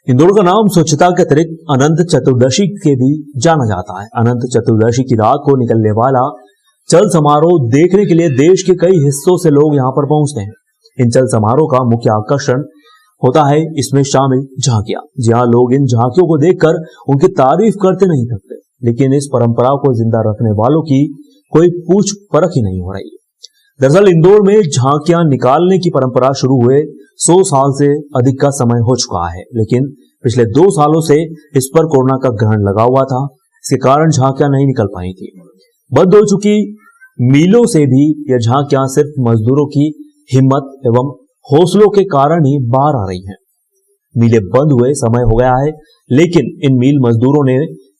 इंदौर का नाम स्वच्छता के अतिरिक्त अनंत चतुर्दशी के भी जाना जाता है। अनंत चतुर्दशी की रात को निकलने वाला चल समारोह देखने के लिए देश के कई हिस्सों से लोग यहाँ पर पहुंचते हैं। इन चल समारोह का मुख्य आकर्षण होता है इसमें शामिल झांकियां। जहाँ लोग इन झांकियों को देखकर उनकी तारीफ करते नहीं थकते, लेकिन इस परंपरा को जिंदा रखने वालों की कोई पूछ परख ही नहीं हो रही। दरअसल इंदौर में झांकियां निकालने की परंपरा शुरू हुए 100 साल से अधिक का समय हो चुका है, लेकिन पिछले 2 सालों से इस पर कोरोना का ग्रहण लगा हुआ था। इसके कारण झांकियां नहीं निकल पाई थी। बंद हो चुकी मीलों से भी यह झांकियां सिर्फ मजदूरों की हिम्मत एवं हौसलों के कारण ही बाहर आ रही हैं। मीलें बंद हुए समय हो गया है, लेकिन इन मील मजदूरों ने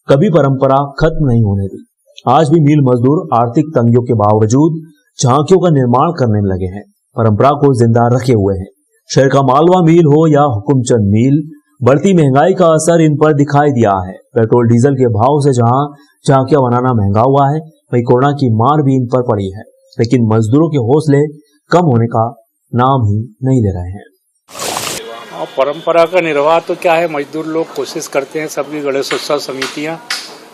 कभी परंपरा खत्म नहीं होने दी। आज भी मील मजदूर आर्थिक तंगियों के बावजूद झांकियों का निर्माण करने में लगे हैं, परंपरा को जिंदा रखे हुए हैं। शहर का मालवा मील हो या हुकुमचंद मील, बढ़ती महंगाई का असर इन पर दिखाई दिया है। पेट्रोल डीजल के भाव से जहां झांकियां बनाना महंगा हुआ है, वहीं कोरोना की मार भी इन पर पड़ी है, लेकिन मजदूरों के हौसले कम होने का नाम ही नहीं ले रहे हैं। परंपरा का निर्वाह तो क्या है, मजदूर लोग कोशिश करते हैं, सबकी गणेशोत्सव समितियां,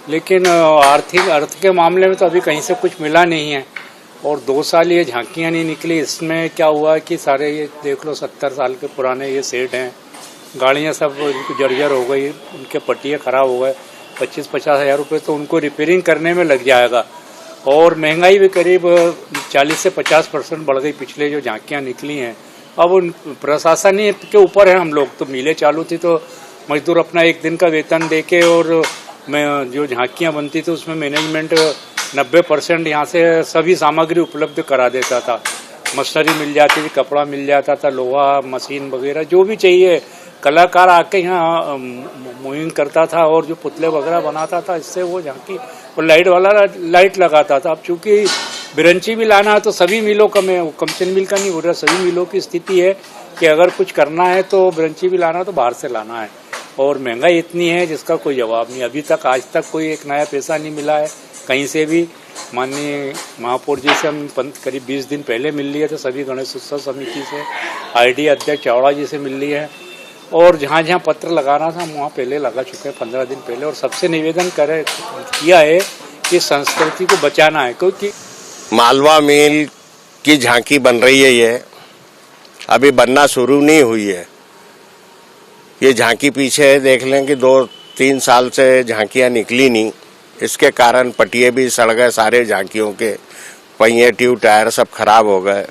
लेकिन आर्थिक अर्थ के मामले में तो अभी कहीं से कुछ मिला नहीं है। और 2 साल ये झांकियां नहीं निकली। इसमें क्या हुआ कि सारे ये देख लो 70 साल के पुराने ये सेट हैं, गाड़ियां सब उनकी जर्जर हो गई, उनके पट्टियाँ खराब हो गए। 25-50 हज़ार रुपये तो उनको रिपेयरिंग करने में लग जाएगा। और महंगाई भी करीब 40 से 50% बढ़ गई पिछले जो झांकियाँ निकली हैं। अब उन प्रशासन ही के ऊपर है। हम लोग तो मिलें चालू थी तो मजदूर अपना 1 दिन का वेतन दे के, और जो झांकियाँ बनती थी उसमें मैनेजमेंट 90% यहाँ से सभी सामग्री उपलब्ध करा देता था। मशीनरी मिल जाती थी, कपड़ा मिल जाता था, लोहा, मशीन वगैरह जो भी चाहिए। कलाकार आके यहाँ मुहिम करता था और जो पुतले वगैरह बनाता था, इससे वो झांकी और लाइट वाला लाइट लगाता था। अब चूंकि बिरंची भी लाना है तो सभी मिलों का, मैं हुकुमचंद मिल का नहीं बोल रहा, सभी मिलों की स्थिति है कि अगर कुछ करना है तो बिरंची भी लाना है तो बाहर से लाना है। और महंगाई इतनी है जिसका कोई जवाब नहीं। अभी तक आज तक कोई एक नया पैसा नहीं मिला है कहीं से भी। माननीय महापौर जी से हम करीब 20 दिन पहले मिल लिए थे, सभी गणेशोत्सव समिति से, आईडी अध्यक्ष चावड़ा जी से मिल लिए हैं। और जहाँ जहाँ पत्र लगाना था वहाँ पहले लगा चुके हैं 15 दिन पहले। और सबसे निवेदन किया है कि संस्कृति को बचाना है, क्योंकि मालवा मील की झांकी बन रही है, ये अभी बनना शुरू नहीं हुई है। ये झांकी पीछे देख लें कि 2-3 साल से झांकियाँ निकली नहीं। इसके कारण पटिए भी सड़ गए, सारे झांकियों के पहिए, ट्यूब, टायर सब खराब हो गए।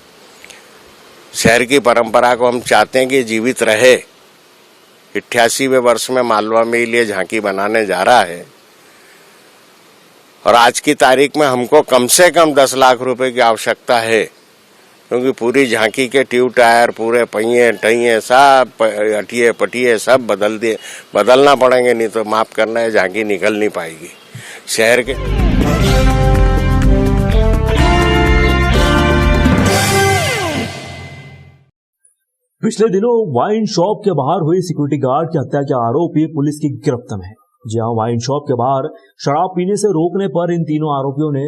शहर की परंपरा को हम चाहते हैं कि जीवित रहे। 88वें वर्ष में मालवा मील ये झांकी बनाने जा रहा है और आज की तारीख में हमको कम से कम 10 लाख रुपए की आवश्यकता है, क्योंकि पूरी झांकी के ट्यूब, टायर, पूरे पहिए टहिए सब, अटिए पटिए सब बदलना पड़ेंगे, नहीं तो माफ करना है, झांकी निकल नहीं पाएगी शहर के। पिछले दिनों वाइन शॉप के बाहर हुई सिक्योरिटी गार्ड की हत्या के आरोपी पुलिस की गिरफ्त में है। जी हां, वाइन शॉप के बाहर शराब पीने से रोकने पर इन तीनों आरोपियों ने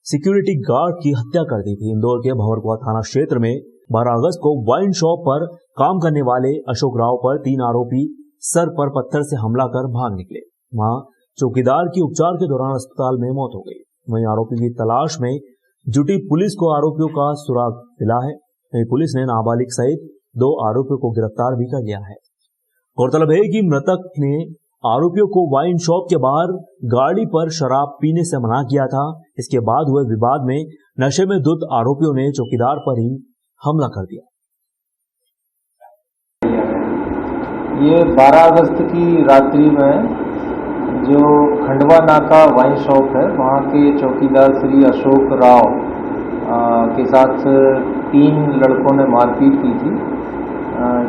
सिक्योरिटी गार्ड की हत्या कर दी थी। इंदौर के भंवरकुआ थाना क्षेत्र में 12 अगस्त को वाइन शॉप पर काम करने वाले अशोक राव पर 3 आरोपी सर पर पत्थर से हमला कर भाग निकले। वहां चौकीदार की उपचार के दौरान अस्पताल में मौत हो गई। वहीं आरोपी की तलाश में जुटी पुलिस को आरोपियों का सुराग मिला है। वहीं पुलिस ने नाबालिग सहित 2 आरोपियों को गिरफ्तार भी कर लिया है। गौरतलब है कि मृतक ने आरोपियों को वाइन शॉप के बाहर गाड़ी पर शराब पीने से मना किया था। इसके बाद हुए विवाद में नशे में धुत आरोपियों ने चौकीदार पर ही हमला कर दिया। ये 12 अगस्त की रात्रि में जो खंडवा नाका वाइन शॉप है, वहाँ के चौकीदार श्री अशोक राव के साथ 3 लड़कों ने मारपीट की थी,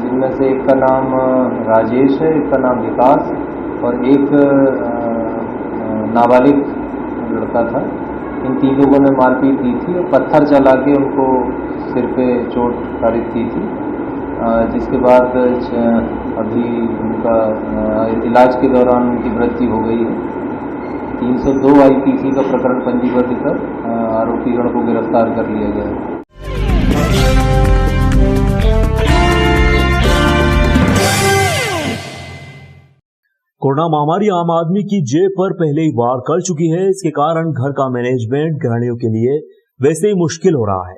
जिनमें से एक का नाम राजेश है, एक का नाम विकास और एक नाबालिग लड़का था। इन 3 लोगों ने मारपीट की थी और पत्थर चला के उनको सिर पे चोट कारित की थी, जिसके बाद अभी उनका इलाज के दौरान उनकी मृत्यु हो गई है। 302 IPC का प्रकरण पंजीबद्ध कर आरोपीगण को गिरफ्तार कर लिया गया है। कोरोना महामारी आम आदमी की जेब पर पहले ही वार कर चुकी है। इसके कारण घर का मैनेजमेंट गृहिणियों के लिए वैसे ही मुश्किल हो रहा है।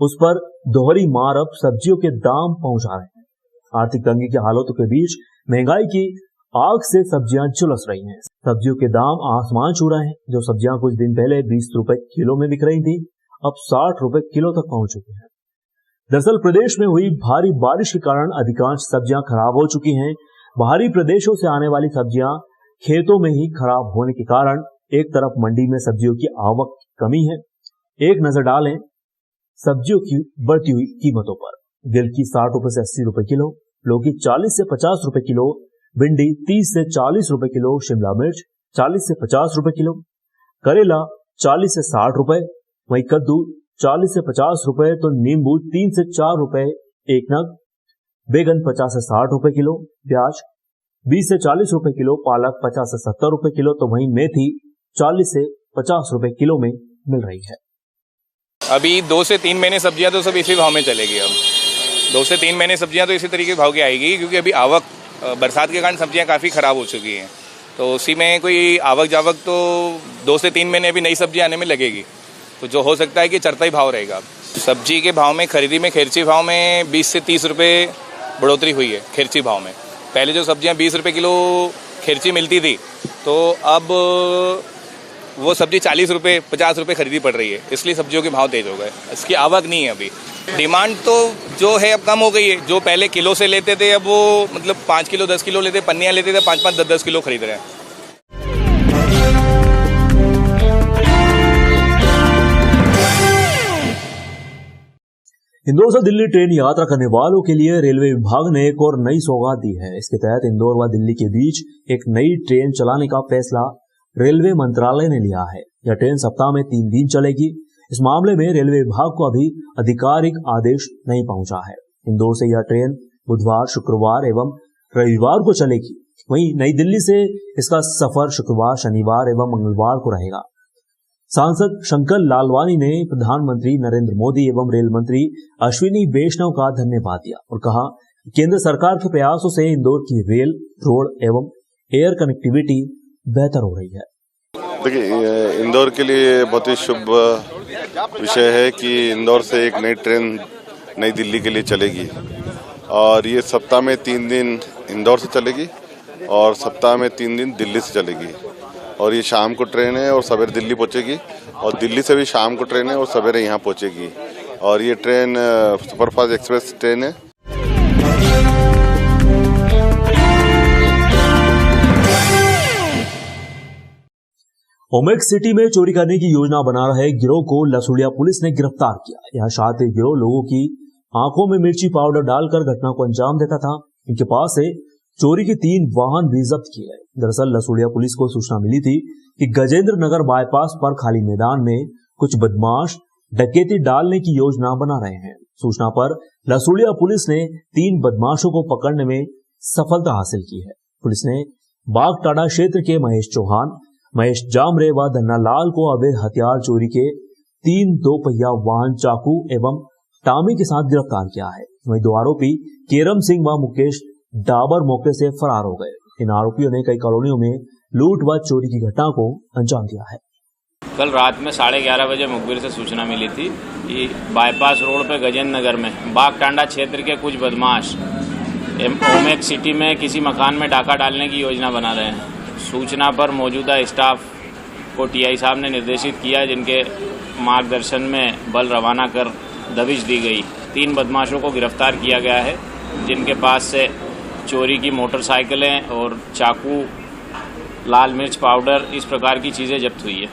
उस पर दोहरी मार अब सब्जियों के दाम पहुंचा रहे हैं। आर्थिक तंगी की हालातों के बीच महंगाई की आग से सब्जियां झुलस रही हैं। सब्जियों के दाम आसमान छू रहे हैं। जो सब्जियां कुछ दिन पहले 20 रुपए किलो में बिक रही थी, अब 60 रुपए किलो तक पहुंच चुकी हैं। दरअसल प्रदेश में हुई भारी बारिश के कारण अधिकांश सब्जियां खराब हो चुकी हैं। बाहरी प्रदेशों से आने वाली सब्जियां खेतों में ही खराब होने के कारण एक तरफ मंडी में सब्जियों की आवक की कमी है। एक नजर डालें सब्जियों की बढ़ती हुई कीमतों पर। दिल की 60 रुपए से 80 रुपए किलो, लौकी 40 से 50 रुपए किलो, भिंडी 30 से 40 रुपए किलो, शिमला मिर्च 40 से 50 रुपए किलो, करेला 40 से 60 रुपए, वहीं कद्दू 40 से 50 रुपए, तो नींबू 3 से 4 रुपए एक नग, बैगन 50 से 60 रुपए किलो, प्याज 20 से 40 रुपए किलो, पालक 50 से 70 रुपए किलो, तो वहीं मेथी 40 से 50 रुपए किलो में मिल रही है। अभी 2 से 3 महीने सब्जियां तो सब इसी भाव में चलेगी। अब 2 से 3 महीने सब्जियां तो इसी तरीके के भाव की आएगी, क्योंकि अभी आवक बरसात के कारण सब्जियां काफ़ी ख़राब हो चुकी हैं। तो उसी में कोई आवक जावक तो 2 से 3 महीने अभी नई सब्जियां आने में लगेगी, तो जो हो सकता है कि चढ़ता ही भाव रहेगा। सब्जी के भाव में खरीदी में खेरची भाव में 20 से 30 रुपये बढ़ोतरी हुई है। खेरची भाव में पहले जो सब्जियां 20 रुपये किलो खेरची मिलती थी, तो अब वो सब्जी 40 रुपये 50 रुपये खरीदी पड़ रही है, इसलिए सब्जियों के भाव तेज हो गए। इसकी आवक नहीं है अभी। डिमांड तो जो है अब कम हो गई है। जो पहले किलो से लेते थे, अब वो मतलब 5 किलो 10 किलो लेते, पन्नियाँ लेते थे, 5-5 10-10 किलो खरीद रहे हैं। इंदौर से दिल्ली ट्रेन यात्रा करने वालों के लिए रेलवे विभाग ने एक और नई सौगात दी है। इसके तहत इंदौर व दिल्ली के बीच एक नई ट्रेन चलाने का फैसला रेलवे मंत्रालय ने लिया है। यह ट्रेन सप्ताह में 3 दिन चलेगी। इस मामले में रेलवे विभाग को अभी आधिकारिक आदेश नहीं पहुंचा है। इंदौर से यह ट्रेन बुधवार, शुक्रवार एवं रविवार को चलेगी। वहीं नई दिल्ली से इसका सफर शुक्रवार, शनिवार एवं मंगलवार को रहेगा। सांसद शंकर लालवानी ने प्रधानमंत्री नरेंद्र मोदी एवं रेल मंत्री अश्विनी वैष्णव का धन्यवाद दिया और कहा कि केंद्र सरकार के प्रयासों से इंदौर की रेल, रोड एवं एयर कनेक्टिविटी बेहतर हो रही है। देखिए, इंदौर के लिए बहुत ही शुभ विषय है कि इंदौर से एक नई ट्रेन नई दिल्ली के लिए चलेगी और ये सप्ताह में 3 दिन इंदौर से चलेगी और सप्ताह में 3 दिन दिल्ली से चलेगी। और ये शाम को ट्रेन है और सवेरे दिल्ली पहुंचेगी और दिल्ली से भी शाम को ट्रेन है और सवेरे यहाँ पहुंचेगी। और ये ट्रेन सुपरफास्ट एक्सप्रेस ट्रेन है। ओमेक्स सिटी में चोरी करने की योजना बना रहे गिरोह को लसूड़िया पुलिस ने गिरफ्तार किया। यह शातिर गिरोह लोगों की आंखों में मिर्ची पाउडर डालकर घटना को अंजाम देता था। इनके पास से चोरी के 3 वाहन भी जब्त किए गए। दरअसल लसूड़िया पुलिस को सूचना मिली थी कि गजेंद्र नगर बाईपास पर खाली मैदान में कुछ बदमाश डकैती डालने की योजना बना रहे हैं। सूचना पर लसूड़िया पुलिस ने 3 बदमाशों को पकड़ने में सफलता हासिल की है। पुलिस ने बागटाड़ा क्षेत्र के महेश चौहान, महेश जामरे व धन्ना लाल को अवैध हथियार चोरी के 3 2-पहिया वाहन, चाकू एवं टामी के साथ गिरफ्तार किया है। वहीं 2 आरोपी केरम सिंह व मुकेश डाबर मौके से फरार हो गए। इन आरोपियों ने कई कॉलोनियों में लूट व चोरी की घटना को अंजाम दिया है। कल रात में 11:30 बजे मुखबिर से सूचना मिली थी कि बाईपास रोड पे गजेंद्र नगर में बागटांडा क्षेत्र के कुछ बदमाश ओमेक्स सिटी में किसी मकान में डाका डालने की योजना बना रहे हैं। सूचना पर मौजूदा स्टाफ को टीआई साहब ने निर्देशित किया, जिनके मार्गदर्शन में बल रवाना कर दबिश दी गई। 3 बदमाशों को गिरफ्तार किया गया है, जिनके पास से चोरी की मोटरसाइकिलें और चाकू, लाल मिर्च पाउडर, इस प्रकार की चीज़ें जब्त हुई है।